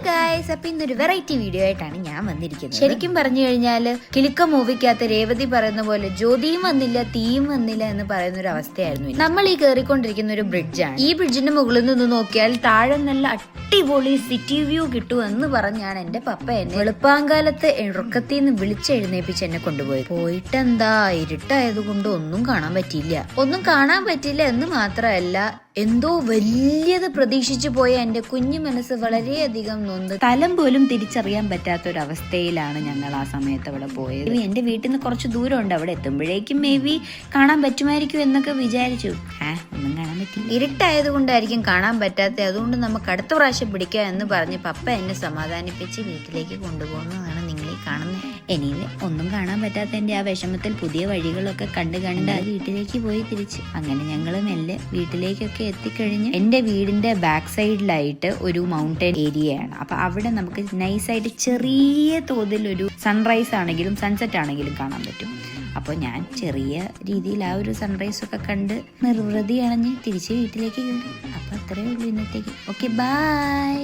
Guys, അപ്പൊ ഇന്നൊരു variety video ആയിട്ടാണ് ഞാൻ വന്നിരിക്കുന്നത്. ശരിക്കും പറഞ്ഞു കഴിഞ്ഞാല് കിലുക്ക മൂവിക്കകത്ത് രേവതി പറയുന്ന പോലെ ജ്യോതിയും വന്നില്ല തീയും വന്നില്ല എന്ന് പറയുന്ന ഒരു അവസ്ഥയായിരുന്നു. നമ്മൾ ഈ കയറിക്കൊണ്ടിരിക്കുന്ന ഒരു ബ്രിഡ്ജാണ്. ഈ ബ്രിഡ്ജിന്റെ മുകളിൽ നിന്ന് നോക്കിയാൽ താഴെ നല്ല അടിപൊളി സിറ്റി വ്യൂ കിട്ടും എന്ന് പറഞ്ഞാണ് എന്റെ പപ്പ എന്നെ വെളുപ്പാങ്കാലത്ത് ഉറക്കത്തിൽ നിന്ന് വിളിച്ചെഴുന്നേപ്പിച്ച് എന്നെ കൊണ്ടുപോയി. പോയിട്ടെന്താ, ഇരുട്ടായത് കൊണ്ട് ഒന്നും കാണാൻ പറ്റിയില്ല എന്ന് മാത്രമല്ല, എന്തോ വലിയത് പ്രതീക്ഷിച്ചു പോയ എന്റെ കുഞ്ഞു മനസ്സ് വളരെയധികം നൊന്ത് സ്ഥലം പോലും തിരിച്ചറിയാൻ പറ്റാത്ത ഒരു അവസ്ഥയിലാണ് ഞങ്ങൾ ആ സമയത്ത് അവിടെ പോയത്. എന്റെ വീട്ടിൽ നിന്ന് കുറച്ച് ദൂരമുണ്ട്. അവിടെ എത്തുമ്പോഴേക്കും മേ ബി കാണാൻ പറ്റുമായിരിക്കും എന്നൊക്കെ വിചാരിച്ചു. ഒന്നും കാണാൻ പറ്റില്ല. ഇരുട്ടായത് കൊണ്ടായിരിക്കും കാണാൻ പറ്റാത്ത. അതുകൊണ്ട് നമുക്ക് അടുത്ത പ്രാവശ്യം പിടിക്കാം എന്ന് പറഞ്ഞ് പപ്പ എന്നെ സമാധാനിപ്പിച്ച് വീട്ടിലേക്ക് കൊണ്ടുപോകുന്നതാണ് നിങ്ങൾ ഈ കാണുന്നത്. എനിവേ, ഒന്നും കാണാൻ പറ്റാത്തതിന്റെ ആ വിഷമത്തിൽ പുതിയ വഴികളൊക്കെ കണ്ട് വീട്ടിലേക്ക് പോയി തിരിച്ച്. അങ്ങനെ ഞങ്ങൾ മെല്ലെ വീട്ടിലേക്കൊക്കെ എത്തിക്കഴിഞ്ഞ് എന്റെ വീടിന്റെ ബാക്ക് സൈഡിലായിട്ട് ഒരു മൗണ്ടൻ ഏരിയയാണ്. അപ്പൊ അവിടെ നമുക്ക് നൈസായിട്ട് ചെറിയ തോതിൽ ഒരു സൺറൈസ് ആണെങ്കിലും സൺസെറ്റ് ആണെങ്കിലും കാണാൻ പറ്റും. അപ്പോൾ ഞാൻ ചെറിയ രീതിയിൽ ആ ഒരു സൺറൈസ് ഒക്കെ കണ്ട് നിർവൃതി അണഞ്ഞ് തിരിച്ച് വീട്ടിലേക്ക് കയറി. അപ്പൊ അത്രയേ ഉള്ളൂ ഇന്നത്തേക്ക്. Okay, by.